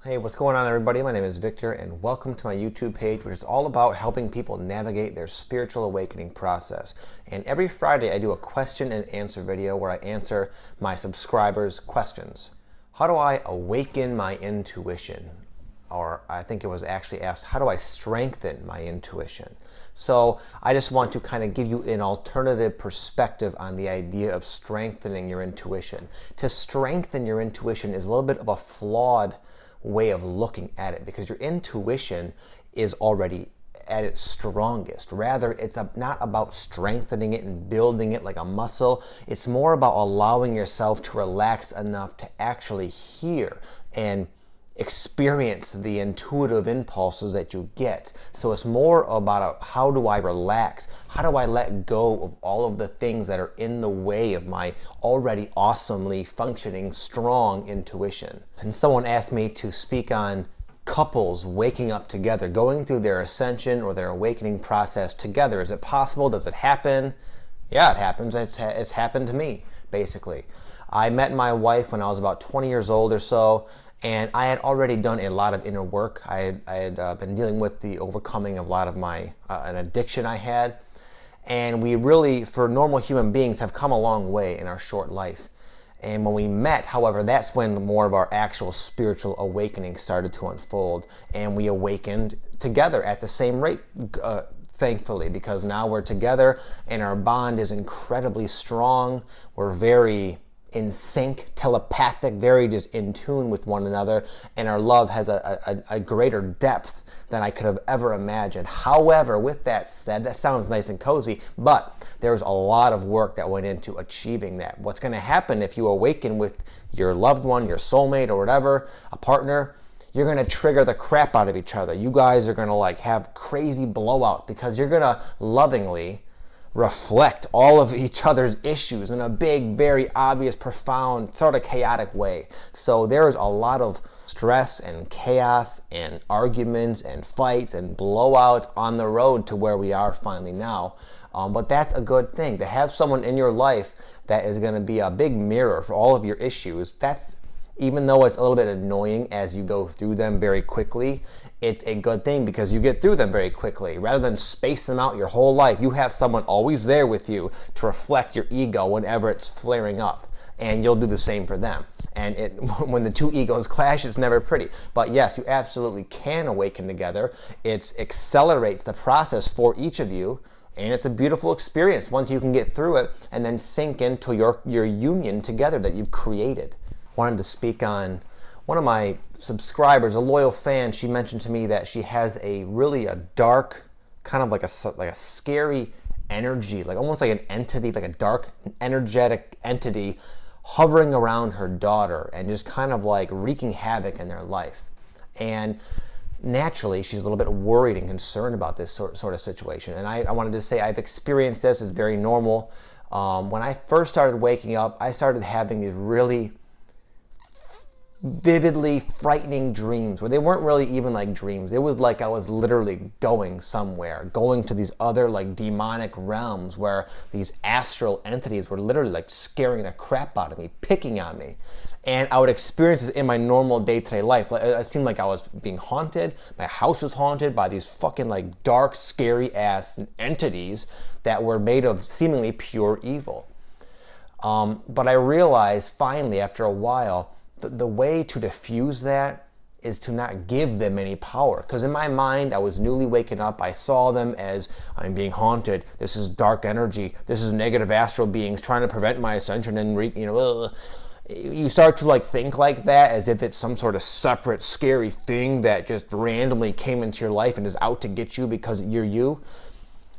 Hey, what's going on, everybody? My name is Victor, and welcome to my YouTube page, which is all about helping people navigate their spiritual awakening process. And every Friday, I do a question and answer video where I answer my subscribers' questions. How do I awaken my intuition? Or I think it was actually asked, how do I strengthen my intuition? So I just want to kind of give you an alternative perspective on the idea of strengthening your intuition. To strengthen your intuition is a little bit of a flawed way of looking at it, because your intuition is already at its strongest. Rather, it's not about strengthening it and building it like a muscle. It's more about allowing yourself to relax enough to actually hear and experience the intuitive impulses that you get. So it's more about how do I relax? How do I let go of all of the things that are in the way of my already awesomely functioning, strong intuition? And someone asked me to speak on couples waking up together, going through their ascension or their awakening process together. Is it possible? Does it happen? Yeah, it happens. It's happened to me, basically. I met my wife when I was about 20 years old or so, and I had already done a lot of inner work. I had been dealing with the overcoming of a lot of my an addiction I had. And we really, for normal human beings, have come a long way in our short life. And when we met, however, that's when more of our actual spiritual awakening started to unfold. And we awakened together at the same rate, thankfully, because now we're together and our bond is incredibly strong. We're very in sync, telepathic, very just in tune with one another, and our love has a greater depth than I could have ever imagined. However, with that said, that sounds nice and cozy, but there's a lot of work that went into achieving that. What's going to happen if you awaken with your loved one, your soulmate or whatever, a partner, you're going to trigger the crap out of each other. You guys are going to like have crazy blowout because you're going to lovingly reflect all of each other's issues in a big, very obvious, profound, sort of chaotic way. So there's a lot of stress and chaos and arguments and fights and blowouts on the road to where we are finally now. But that's a good thing. To have someone in your life that is going to be a big mirror for all of your issues, that's, even though it's a little bit annoying as you go through them very quickly, it's a good thing because you get through them very quickly. Rather than space them out your whole life, you have someone always there with you to reflect your ego whenever it's flaring up. And you'll do the same for them. And when the two egos clash, it's never pretty. But yes, you absolutely can awaken together. It accelerates the process for each of you. And it's a beautiful experience once you can get through it and then sink into your union together that you've created. Wanted to speak on one of my subscribers, a loyal fan. She mentioned to me that she has a dark, kind of like a scary energy, like almost like an entity, like a dark energetic entity hovering around her daughter and just kind of like wreaking havoc in their life. And naturally, she's a little bit worried and concerned about this sort of situation. And I wanted to say I've experienced this. It's very normal. When I first started waking up, I started having these really vividly frightening dreams where they weren't really even like dreams. It was like I was literally going somewhere, going to these other like demonic realms where these astral entities were literally like scaring the crap out of me, picking on me. And I would experience this in my normal day-to-day life. It seemed like I was being haunted. My house was haunted by these fucking like dark, scary ass entities that were made of seemingly pure evil. But I realized finally after a while, the way to diffuse that is to not give them any power. Because in my mind, I was newly waken up. I saw them as I'm being haunted. This is dark energy. This is negative astral beings trying to prevent my ascension. And you start to like think like that as if it's some sort of separate, scary thing that just randomly came into your life and is out to get you because you're you.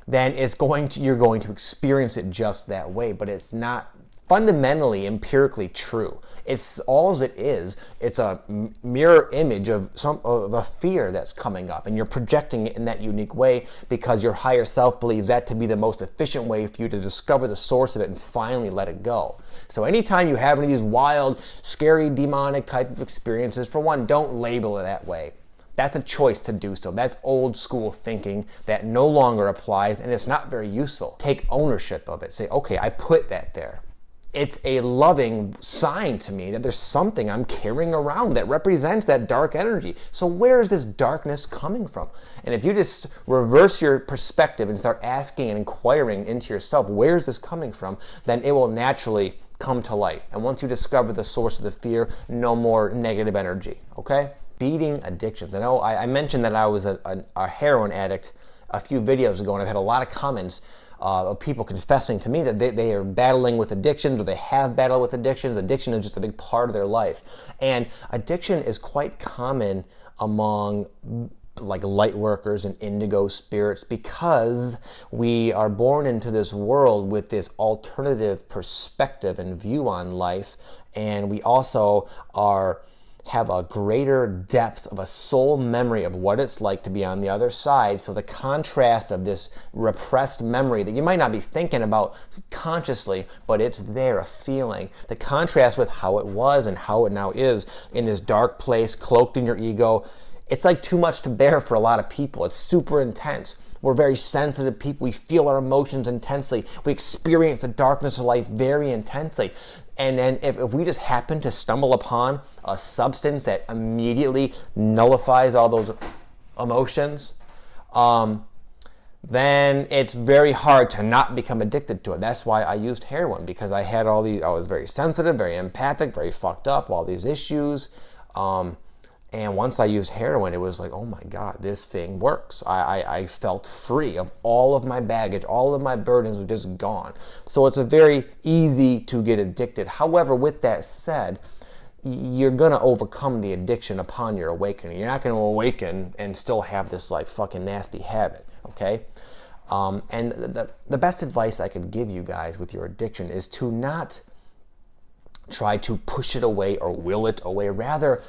Then you're going to experience it just that way. But it's not fundamentally empirically true. It's all it is. It's a mirror image of a fear that's coming up, and you're projecting it in that unique way because your higher self believes that to be the most efficient way for you to discover the source of it and finally let it go. So anytime you have any of these wild, scary, demonic type of experiences, for one, don't label it that way. That's a choice to do so. That's old school thinking that no longer applies, and it's not very useful. Take ownership of it. Say, okay, I put that there. it's a loving sign to me that there's something I'm carrying around that represents that dark energy. So where is this darkness coming from? And if you just reverse your perspective and start asking and inquiring into yourself, where is this coming from, then it will naturally come to light. And once you discover the source of the fear, no more negative energy, okay? Beating addictions. I know I mentioned that I was a heroin addict a few videos ago, and I've had a lot of comments of people confessing to me that they are battling with addictions, or they have battled with addictions. Addiction is just a big part of their life. And addiction is quite common among like light workers and indigo spirits, because we are born into this world with this alternative perspective and view on life, and we also have a greater depth of a soul memory of what it's like to be on the other side. So the contrast of this repressed memory that you might not be thinking about consciously, but it's there, a feeling. The contrast with how it was and how it now is in this dark place, cloaked in your ego. It's like too much to bear for a lot of people. It's super intense. We're very sensitive people. We feel our emotions intensely. We experience the darkness of life very intensely. And then if we just happen to stumble upon a substance that immediately nullifies all those emotions, then it's very hard to not become addicted to it. That's why I used heroin, because I was very sensitive, very empathic, very fucked up, all these issues. And once I used heroin, it was like, oh my God, this thing works. I felt free of all of my baggage. All of my burdens were just gone. So it's a very easy to get addicted. However, with that said, you're going to overcome the addiction upon your awakening. You're not going to awaken and still have this like fucking nasty habit, okay? And the best advice I could give you guys with your addiction is to not try to push it away or will it away. Rather,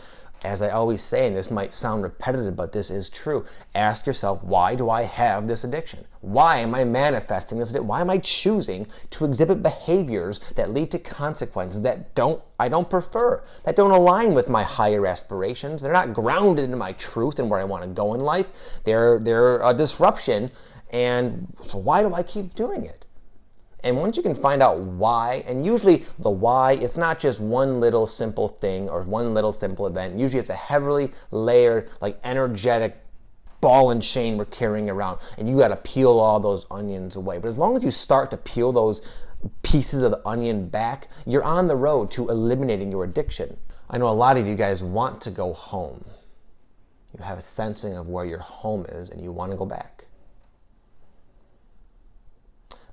as I always say, and this might sound repetitive, but this is true, ask yourself, why do I have this addiction? Why am I manifesting this addiction? Why am I choosing to exhibit behaviors that lead to consequences that I don't prefer, that don't align with my higher aspirations? They're not grounded in my truth and where I want to go in life. They're a disruption, and so why do I keep doing it? And once you can find out why, and usually the why, it's not just one little simple thing or one little simple event. Usually it's a heavily layered, like energetic ball and chain we're carrying around, and you got to peel all those onions away. But as long as you start to peel those pieces of the onion back, you're on the road to eliminating your addiction. I know a lot of you guys want to go home. You have a sensing of where your home is, and you want to go back.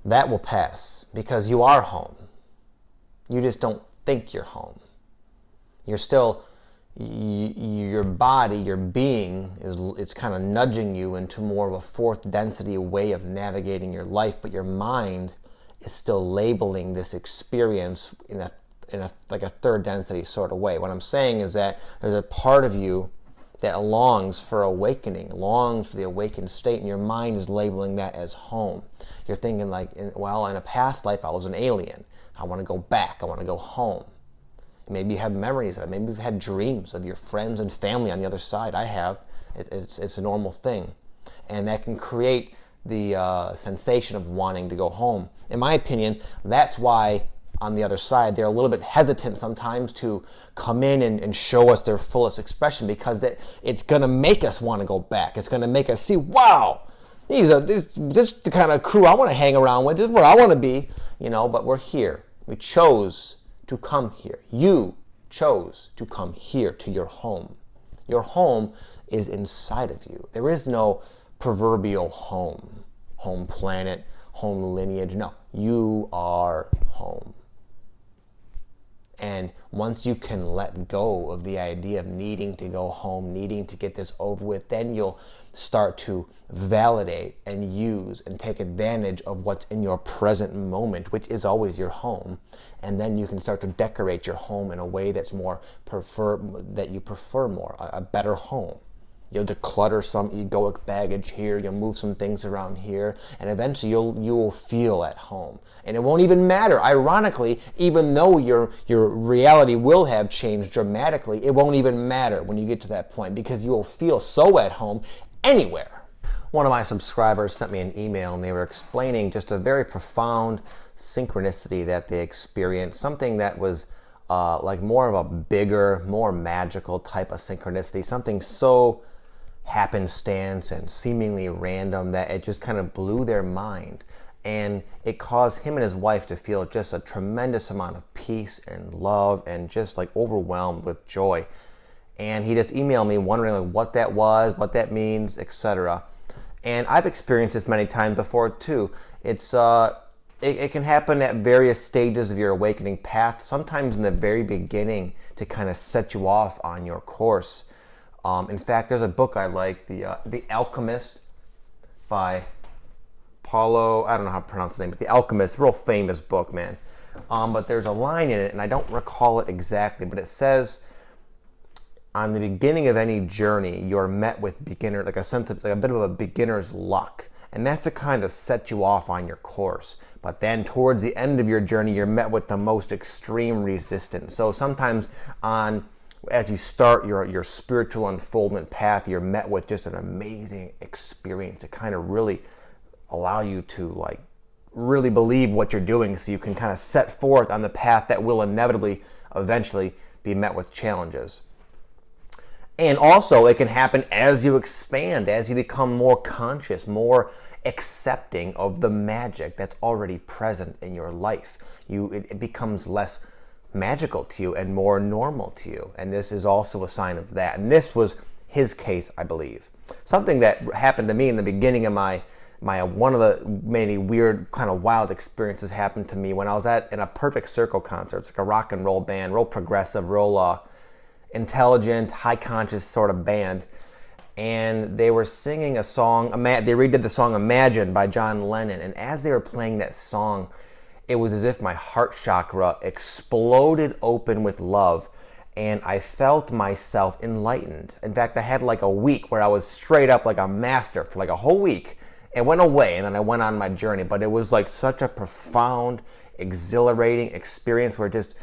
That will pass, because you are home. You just don't think you're home. You're still, your body, your being, it's kind of nudging you into more of a fourth density way of navigating your life, but your mind is still labeling this experience in a like a third density sort of way. What I'm saying is that there's a part of you that longs for awakening, longs for the awakened state, and your mind is labeling that as home. You're thinking like, well, in a past life I was an alien. I want to go back. I want to go home. Maybe you have memories of it. Maybe you've had dreams of your friends and family on the other side. I have. It's a normal thing. And that can create the sensation of wanting to go home. In my opinion, that's why on the other side, they're a little bit hesitant sometimes to come in and show us their fullest expression, because it's going to make us want to go back. It's going to make us see, wow, this is the kind of crew I want to hang around with. This is where I want to be, but we're here. We chose to come here. You chose to come here to your home. Your home is inside of you. There is no proverbial home planet, home lineage. No, you are home. And once you can let go of the idea of needing to go home, needing to get this over with, then you'll start to validate and use and take advantage of what's in your present moment, which is always your home. And then you can start to decorate your home in a way that you prefer more, a better home. You'll declutter some egoic baggage here, you'll move some things around here, and eventually you will feel at home. And it won't even matter. Ironically, even though your reality will have changed dramatically, it won't even matter when you get to that point, because you will feel so at home anywhere. One of my subscribers sent me an email, and they were explaining just a very profound synchronicity that they experienced, something that was like more of a bigger, more magical type of synchronicity, something so happenstance and seemingly random that it just kind of blew their mind. And it caused him and his wife to feel just a tremendous amount of peace and love and just like overwhelmed with joy. And he just emailed me wondering like what that was, what that means, etc. And I've experienced this many times before too. It can happen at various stages of your awakening path, sometimes in the very beginning to kind of set you off on your course. In fact, there's a book I like, The Alchemist by Paulo, I don't know how to pronounce his name, but The Alchemist, real famous book, man. But there's a line in it, and I don't recall it exactly, but it says, on the beginning of any journey, you're met with like a bit of a beginner's luck. And that's to kind of set you off on your course. But then towards the end of your journey, you're met with the most extreme resistance. So sometimes as you start your spiritual unfoldment path, you're met with just an amazing experience to kind of really allow you to like really believe what you're doing, so you can kind of set forth on the path that will inevitably eventually be met with challenges. And also it can happen as you expand, as you become more conscious, more accepting of the magic that's already present in your life. It becomes less magical to you and more normal to you. And this is also a sign of that. And this was his case, I believe. Something that happened to me in the beginning of my one of the many weird kind of wild experiences happened to me when I was in a Perfect Circle concert. It's like a rock and roll band, real progressive, real intelligent, high conscious sort of band. And they were singing a song, they redid the song Imagine by John Lennon. And as they were playing that song, it was as if my heart chakra exploded open with love, and I felt myself enlightened. In fact, I had like a week where I was straight up like a master for like a whole week. It went away, and then I went on my journey. But it was like such a profound, exhilarating experience where just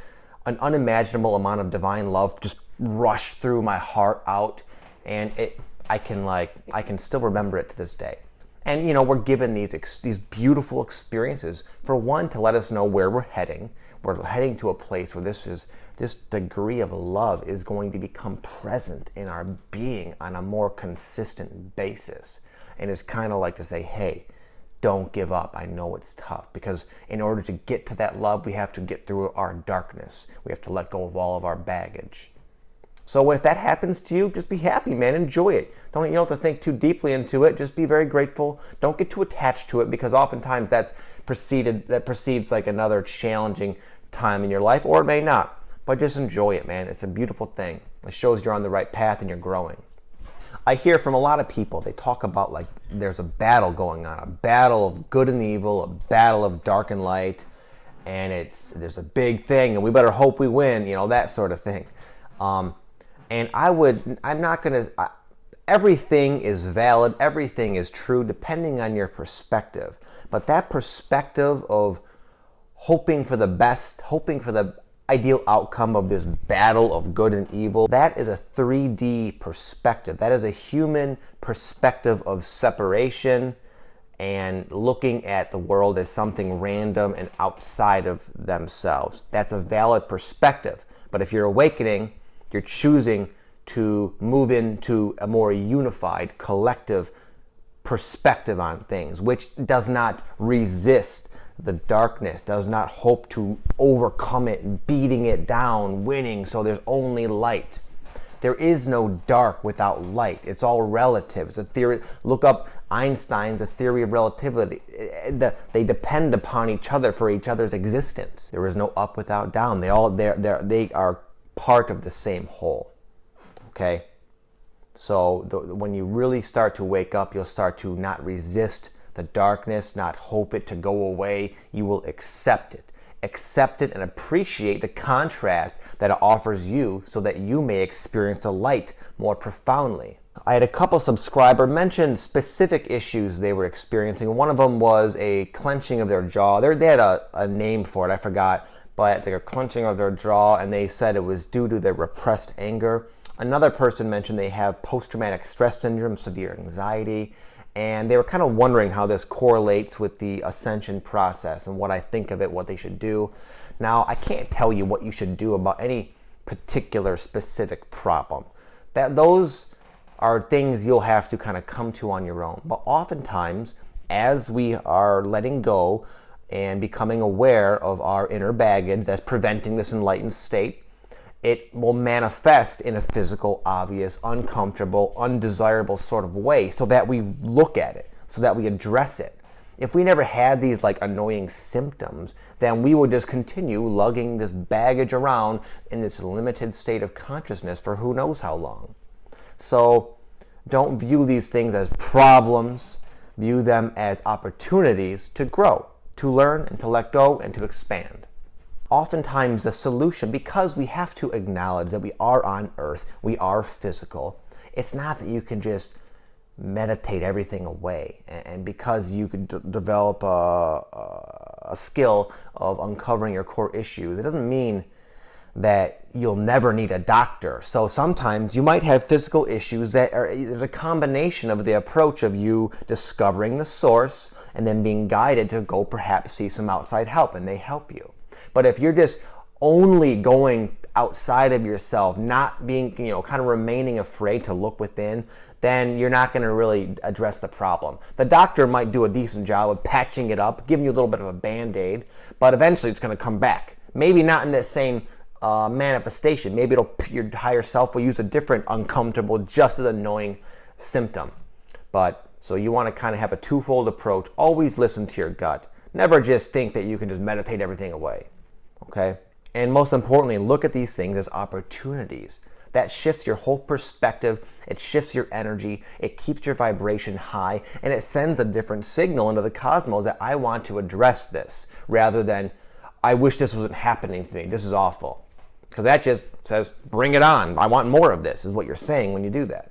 an unimaginable amount of divine love just rushed through my heart out, and I can still remember it to this day. And we're given these beautiful experiences, for one, to let us know where we're heading. We're heading to a place where this degree of love is going to become present in our being on a more consistent basis. And it's kind of like to say, hey, don't give up. I know it's tough, because in order to get to that love, we have to get through our darkness. We have to let go of all of our baggage. So if that happens to you, just be happy, man. Enjoy it. You don't have to think too deeply into it. Just be very grateful. Don't get too attached to it, because oftentimes that precedes like another challenging time in your life, or it may not. But just enjoy it, man. It's a beautiful thing. It shows you're on the right path and you're growing. I hear from a lot of people, they talk about like there's a battle going on, a battle of good and evil, a battle of dark and light, and there's a big thing, and we better hope we win, that sort of thing. And everything is valid, everything is true, depending on your perspective. But that perspective of hoping for the best, hoping for the ideal outcome of this battle of good and evil, that is a 3D perspective. That is a human perspective of separation and looking at the world as something random and outside of themselves. That's a valid perspective. But if you're awakening, you're choosing to move into a more unified, collective perspective on things, which does not resist the darkness, does not hope to overcome it, beating it down, winning, so there's only light. There is no dark without light. It's all relative. It's a theory. Look up Einstein's A Theory of Relativity. They depend upon each other for each other's existence. There is no up without down. They are part of the same whole. Okay? So when you really start to wake up, you'll start to not resist the darkness, not hope it to go away. You will accept it. Accept it and appreciate the contrast that it offers you, so that you may experience the light more profoundly. I had a couple subscribers mention specific issues they were experiencing. One of them was a clenching of their jaw. They had a name for it, I forgot, but they were clenching of their jaw, and they said it was due to their repressed anger. Another person mentioned they have post-traumatic stress syndrome, severe anxiety, And they were kind of wondering how this correlates with the ascension process and what I think of it, what they should do. Now, I can't tell you what you should do about any particular specific problem. Those are things you'll have to kind of come to on your own. But oftentimes, as we are letting go and becoming aware of our inner baggage that's preventing this enlightened state, it will manifest in a physical, obvious, uncomfortable, undesirable sort of way so that we look at it, so that we address it. If we never had these like annoying symptoms, then we would just continue lugging this baggage around in this limited state of consciousness for who knows how long. So don't view these things as problems. View them as opportunities to grow, to learn, and to let go, and to expand. Oftentimes the solution, because we have to acknowledge that we are on earth, we are physical, it's not that you can just meditate everything away. And because you could develop a skill of uncovering your core issues, it doesn't mean that you'll never need a doctor. So sometimes you might have physical issues there's a combination of the approach of you discovering the source and then being guided to go perhaps see some outside help, and they help you. But if you're just only going outside of yourself, not being, kind of remaining afraid to look within, then you're not going to really address the problem. The doctor might do a decent job of patching it up, giving you a little bit of a band-aid, but eventually it's going to come back. Maybe not in that same manifestation. Maybe your higher self will use a different uncomfortable, just as annoying symptom. But so you want to kind of have a twofold approach. Always listen to your gut. Never just think that you can just meditate everything away. Okay? And most importantly, look at these things as opportunities. That shifts your whole perspective. It shifts your energy. It keeps your vibration high. And it sends a different signal into the cosmos that I want to address this, rather than I wish this wasn't happening to me. This is awful. Because that just says, bring it on. I want more of this, is what you're saying when you do that.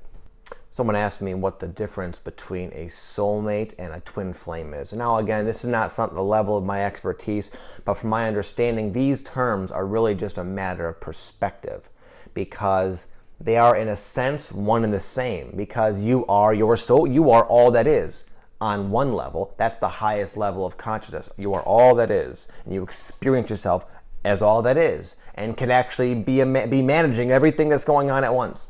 Someone asked me what the difference between a soulmate and a twin flame is. Now, again, this is not the level of my expertise, but from my understanding, these terms are really just a matter of perspective, because they are, in a sense, one and the same. Because you are your soul, you are all that is. On one level, that's the highest level of consciousness. You are all that is, and you experience yourself as all that is, and can actually be managing everything that's going on at once.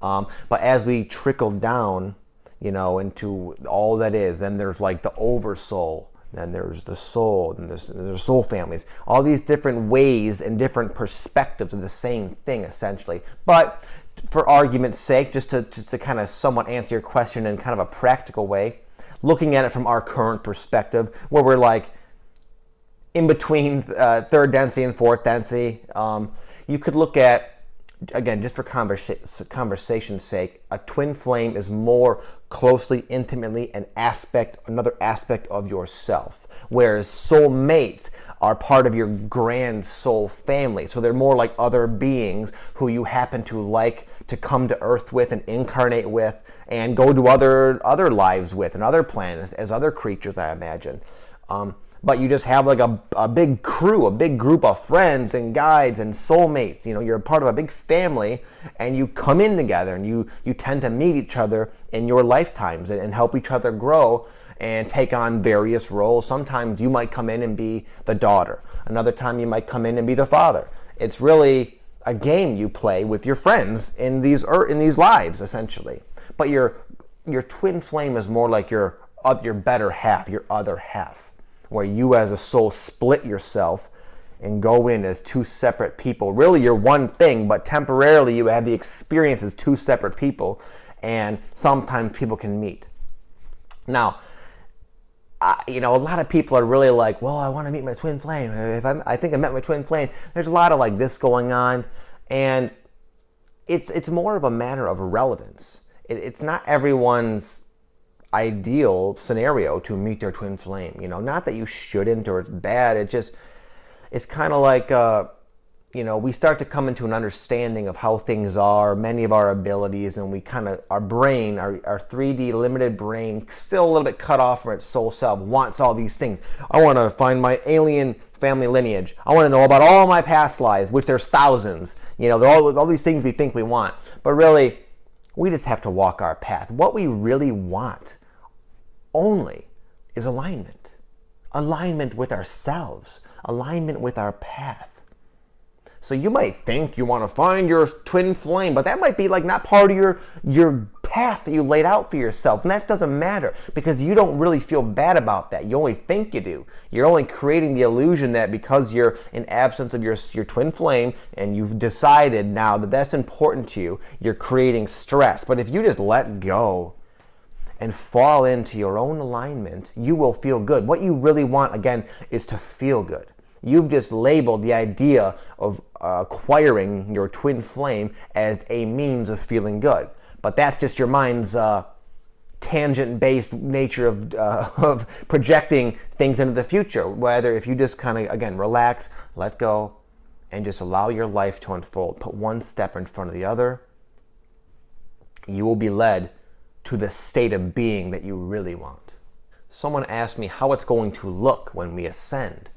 But as we trickle down, into all that is, then there's like the oversoul, then there's the soul, and there's soul families. All these different ways and different perspectives of the same thing, essentially. But for argument's sake, just to kind of somewhat answer your question in kind of a practical way, looking at it from our current perspective, where we're like in between third density and fourth density, you could look at, again, just for conversation's sake, a twin flame is more closely, intimately another aspect of yourself, whereas soulmates are part of your grand soul family. So they're more like other beings who you happen to like to come to Earth with and incarnate with and go to other lives with and other planets as other creatures, I imagine. But you just have like a big crew, a big group of friends and guides and soulmates. You're a part of a big family, and you come in together, and you tend to meet each other in your lifetimes and help each other grow and take on various roles. Sometimes you might come in and be the daughter. Another time you might come in and be the father. It's really a game you play with your friends in these lives, essentially. But your twin flame is more like your better half, your other half, where you as a soul split yourself and go in as two separate people. Really, you're one thing, but temporarily you have the experience as two separate people, and sometimes people can meet. Now, a lot of people are really like, well, I want to meet my twin flame. I think I met my twin flame. There's a lot of like this going on, and it's more of a matter of relevance. It's not everyone's ideal scenario to meet their twin flame. Not that you shouldn't or it's bad. It's kind of like we start to come into an understanding of how things are, many of our abilities, and we kind of, our brain, our 3D limited brain, still a little bit cut off from its soul self, wants all these things. I want to find my alien family lineage. I want to know about all my past lives, which there's thousands. All these things we think we want, but really, we just have to walk our path. What we really want only is alignment. Alignment with ourselves, alignment with our path. So you might think you want to find your twin flame, but that might be like not part of your path that you laid out for yourself. And that doesn't matter because you don't really feel bad about that. You only think you do. You're only creating the illusion that because you're in absence of your twin flame and you've decided now that that's important to you, you're creating stress. But if you just let go and fall into your own alignment, you will feel good. What you really want, again, is to feel good. You've just labeled the idea of acquiring your twin flame as a means of feeling good. But that's just your mind's tangent-based nature of projecting things into the future. Whether if you just kind of, again, relax, let go, and just allow your life to unfold. Put one step in front of the other. You will be led to the state of being that you really want. Someone asked me how it's going to look when we ascend.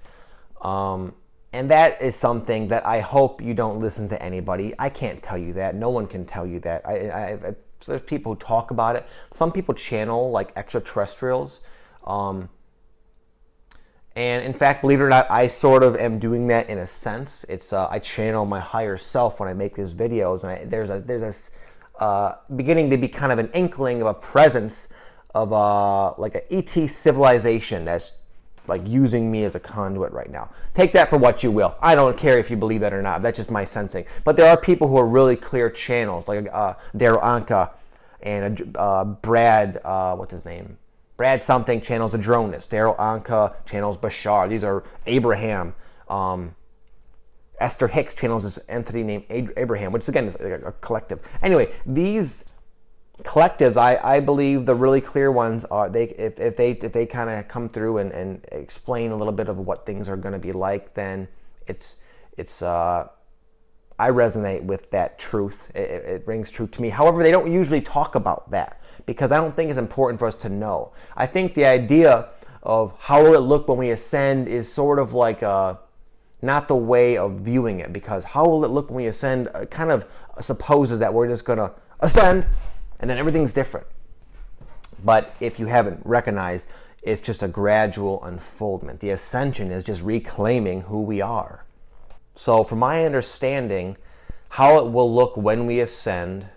And that is something that I hope you don't listen to anybody. I can't tell you that. No one can tell you that. There's people who talk about it. Some people channel like extraterrestrials. And in fact, believe it or not, I sort of am doing that in a sense. It's I channel my higher self when I make these videos. And there's this beginning to be kind of an inkling of a presence of like an ET civilization that's like using me as a conduit right now. Take that for what you will. I don't care if you believe that or not. That's just my sensing. But there are people who are really clear channels, like Daryl Anka and Brad, what's his name? Brad something channels Adronis. Daryl Anka channels Bashar. These are Abraham. Esther Hicks channels this entity named Abraham, which again is a collective. Anyway, these collectives, I believe the really clear ones are if they kind of come through and explain a little bit of what things are going to be like, then it's I resonate with that truth. It rings true to me. However, they don't usually talk about that because I don't think it's important for us to know. I think the idea of how will it look when we ascend is sort of like not the way of viewing it, because how will it look when we ascend kind of supposes that we're just going to ascend and then everything's different. But if you haven't recognized, it's just a gradual unfoldment. The ascension is just reclaiming who we are. So from my understanding, how it will look when we ascend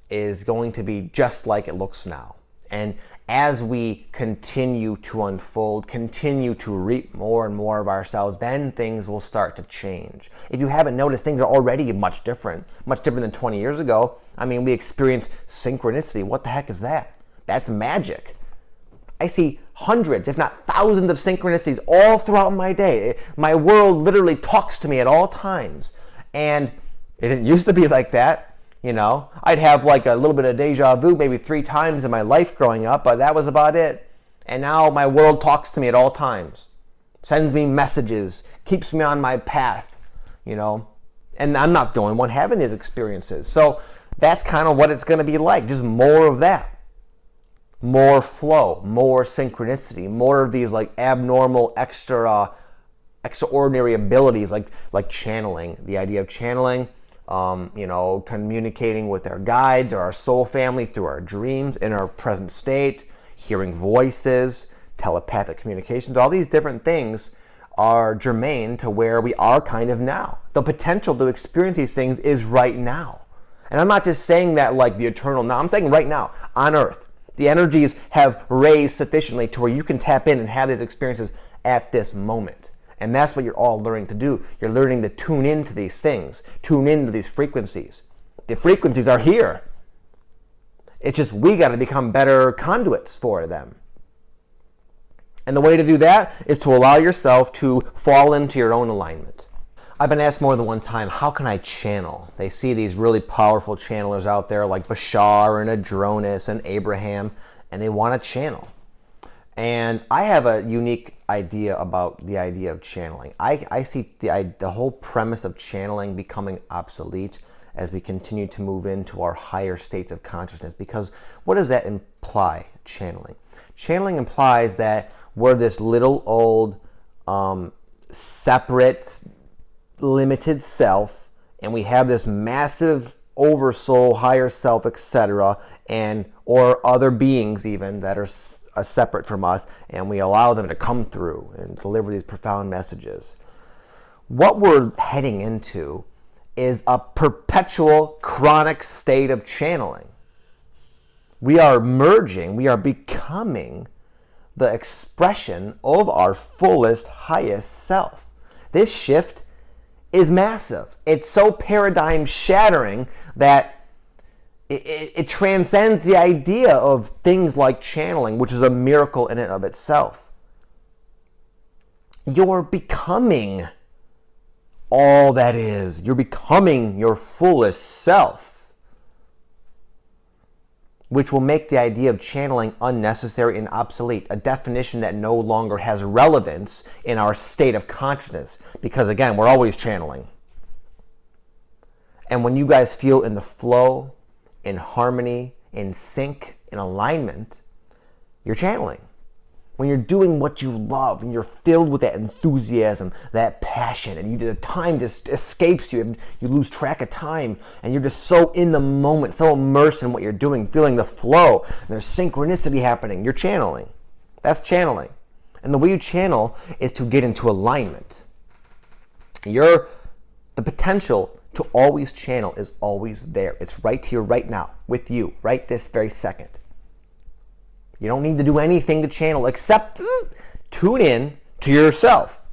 is going to be just like it looks now. And as we continue to unfold, continue to reap more and more of ourselves, then things will start to change. If you haven't noticed, things are already much different than 20 years ago. I mean, we experience synchronicity. What the heck is that? That's magic. I see hundreds, if not thousands of synchronicities all throughout my day. My world literally talks to me at all times. And it didn't used to be like that. You know, I'd have like a little bit of deja vu maybe 3 times in my life growing up, but that was about it. And now my world talks to me at all times, sends me messages, keeps me on my path, you know. And I'm not the only one having these experiences. So that's kind of what it's going to be like, just more of that. More flow, more synchronicity, more of these like abnormal, extraordinary abilities like channeling. The idea of channeling, you know, communicating with our guides or our soul family through our dreams in our present state, hearing voices, telepathic communications, all these different things are germane to where we are kind of now. The potential to experience these things is right now. And I'm not just saying that like the eternal now, I'm saying right now on Earth. The energies have raised sufficiently to where you can tap in and have these experiences at this moment. And that's what you're all learning to do. You're learning to tune into these things, tune into these frequencies. The frequencies are here. It's just we got to become better conduits for them. And the way to do that is to allow yourself to fall into your own alignment. I've been asked more than one time, how can I channel? They see these really powerful channelers out there like Bashar and Adronis and Abraham, and they want to channel. And I have a unique idea about the idea of channeling. I see the whole premise of channeling becoming obsolete as we continue to move into our higher states of consciousness. Because what does that imply, channeling? Channeling implies that we're this little old, separate, limited self, and we have this massive oversoul, higher self, etc., and or other beings even that are separate from us, and we allow them to come through and deliver these profound messages. What we're heading into is a perpetual chronic state of channeling. We are merging, we are becoming the expression of our fullest, highest self. This shift is massive. It's so paradigm shattering that it transcends the idea of things like channeling, which is a miracle in and of itself. You're becoming all that is. You're becoming your fullest self, which will make the idea of channeling unnecessary and obsolete, a definition that no longer has relevance in our state of consciousness, because again, we're always channeling. And when you guys feel in the flow, in harmony, in sync, in alignment, you're channeling. When you're doing what you love and you're filled with that enthusiasm, that passion, and the time just escapes you, and you lose track of time, and you're just so in the moment, so immersed in what you're doing, feeling the flow, and there's synchronicity happening, you're channeling. That's channeling. And the way you channel is to get into alignment. The potential to always channel is always there. It's right here, right now, with you, right this very second. You don't need to do anything to channel except tune in to yourself.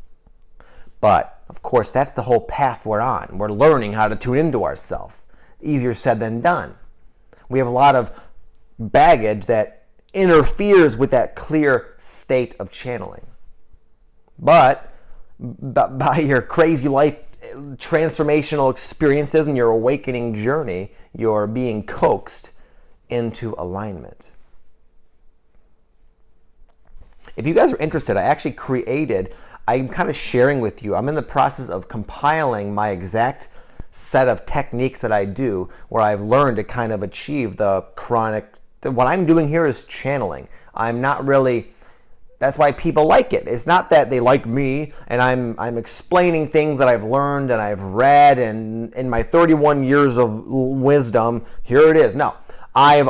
But, of course, that's the whole path we're on. We're learning how to tune into ourselves. Easier said than done. We have a lot of baggage that interferes with that clear state of channeling. But by your crazy life transformational experiences and your awakening journey, you're being coaxed into alignment. If you guys are interested, I'm kind of sharing with you, I'm in the process of compiling my exact set of techniques that I do where I've learned to kind of achieve what I'm doing here is channeling. That's why people like it. It's not that they like me and I'm explaining things that I've learned and I've read, and in my 31 years of wisdom, here it is. No, I've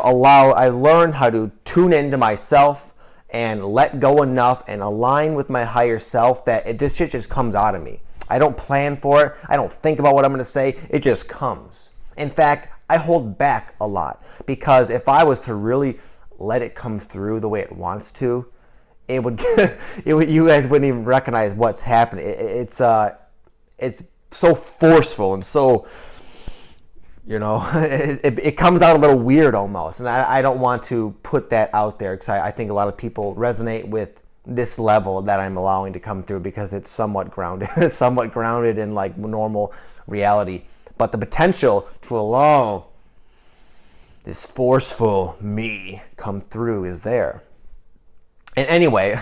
learned how to tune into myself and let go enough and align with my higher self that this shit just comes out of me. I don't plan for it. I don't think about what I'm going to say. It just comes. In fact, I hold back a lot, because if I was to really let it come through the way it wants to, you guys wouldn't even recognize what's happening. It's so forceful and so, it comes out a little weird almost. And I don't want to put that out there, because I think a lot of people resonate with this level that I'm allowing to come through, because it's somewhat grounded, in like normal reality. But the potential to allow this forceful me come through is there. And anyway,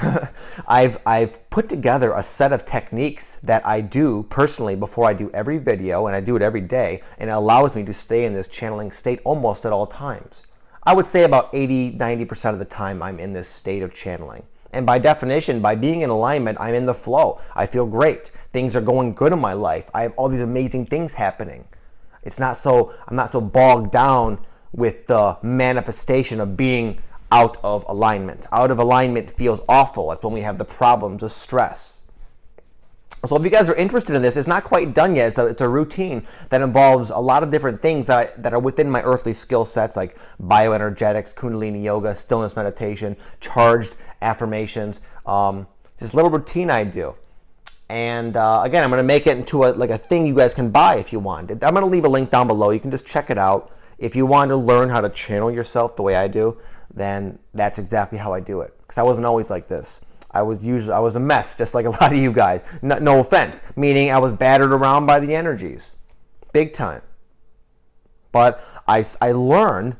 I've put together a set of techniques that I do personally before I do every video, and I do it every day, and it allows me to stay in this channeling state almost at all times. I would say about 80-90% of the time I'm in this state of channeling. And by definition, by being in alignment, I'm in the flow. I feel great. Things are going good in my life. I have all these amazing things happening. I'm not so bogged down with the manifestation of being out of alignment. Out of alignment feels awful. That's when we have the problems of stress. So if you guys are interested in this, it's not quite done yet. It's a routine that involves a lot of different things that are within my earthly skill sets, like bioenergetics, kundalini yoga, stillness meditation, charged affirmations, this little routine I do. And again, I'm going to make it into a thing you guys can buy if you want. I'm going to leave a link down below. You can just check it out. If you want to learn how to channel yourself the way I do, then that's exactly how I do it. Because I wasn't always like this. I was a mess, just like a lot of you guys. No offense, meaning I was battered around by the energies, big time. But I learned,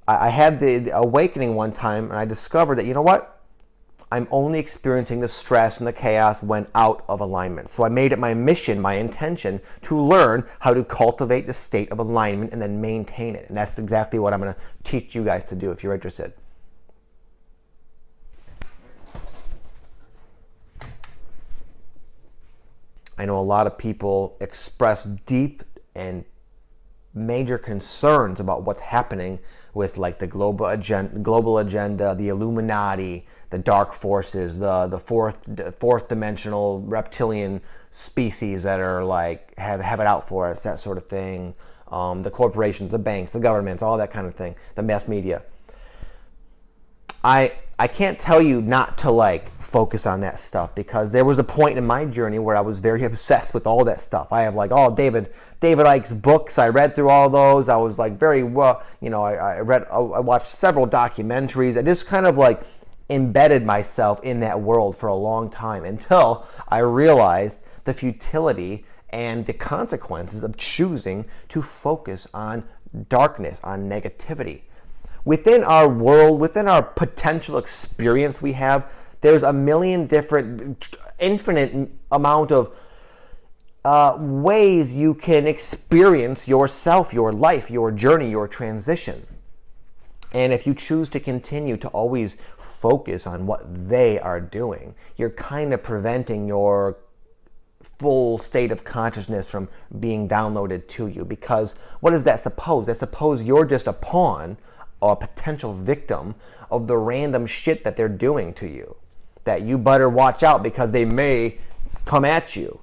I had the awakening one time, and I discovered that, you know what? I'm only experiencing the stress and the chaos when out of alignment. So I made it my mission, my intention, to learn how to cultivate the state of alignment and then maintain it. And that's exactly what I'm going to teach you guys to do if you're interested. I know a lot of people express deep and major concerns about what's happening with like the global agenda, the Illuminati, the dark forces, the fourth dimensional reptilian species that are like have it out for us, that sort of thing. The corporations, the banks, the governments, all that kind of thing, the mass media. I can't tell you not to like focus on that stuff, because there was a point in my journey where I was very obsessed with all that stuff. I have like all David Icke's books. I read through all those. I was like very well, I watched several documentaries. I just kind of like embedded myself in that world for a long time until I realized the futility and the consequences of choosing to focus on darkness, on negativity. Within our world, within our potential experience we have, there's a million different, infinite amount of ways you can experience yourself, your life, your journey, your transition. And if you choose to continue to always focus on what they are doing, you're kind of preventing your full state of consciousness from being downloaded to you. Because what does that suppose? That suppose you're just a pawn or a potential victim of the random shit that they're doing to you, that you better watch out because they may come at you.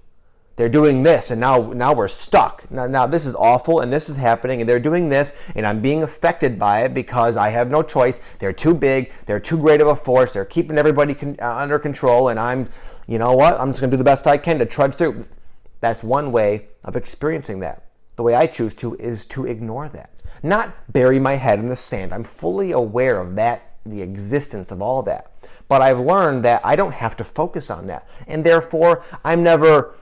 They're doing this, and now we're stuck. Now this is awful, and this is happening, and they're doing this, and I'm being affected by it because I have no choice. They're too big. They're too great of a force. They're keeping everybody under control, and I'm just going to do the best I can to trudge through. That's one way of experiencing that. The way I choose to is to ignore that. Not bury my head in the sand. I'm fully aware of that, the existence of all that. But I've learned that I don't have to focus on that. And therefore, I'm never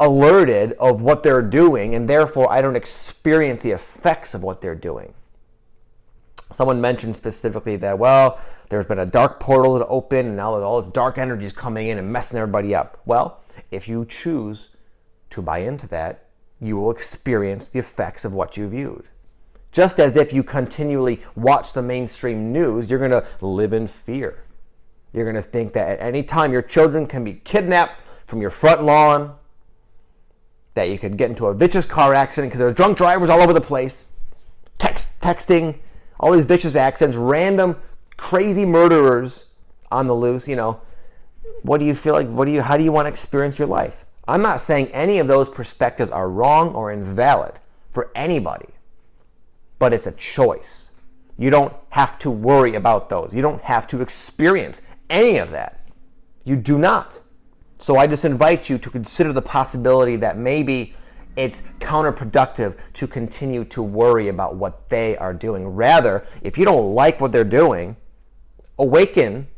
alerted of what they're doing, and therefore I don't experience the effects of what they're doing. Someone mentioned specifically that, well, there's been a dark portal that opened, and now all this dark energy is coming in and messing everybody up. Well, if you choose to buy into that, you will experience the effects of what you viewed. Just as if you continually watch the mainstream news, you're going to live in fear. You're going to think that at any time your children can be kidnapped from your front lawn, that you could get into a vicious car accident because there are drunk drivers all over the place, texting, all these vicious accidents, random crazy murderers on the loose. What do you feel like? How do you want to experience your life? I'm not saying any of those perspectives are wrong or invalid for anybody, but it's a choice. You don't have to worry about those. You don't have to experience any of that. You do not. So I just invite you to consider the possibility that maybe it's counterproductive to continue to worry about what they are doing. Rather, if you don't like what they're doing, awaken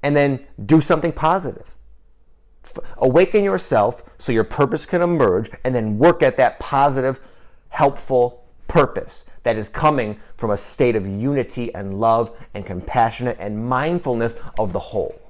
and then do something positive. Awaken yourself so your purpose can emerge, and then work at that positive, helpful purpose that is coming from a state of unity and love and compassionate and mindfulness of the whole.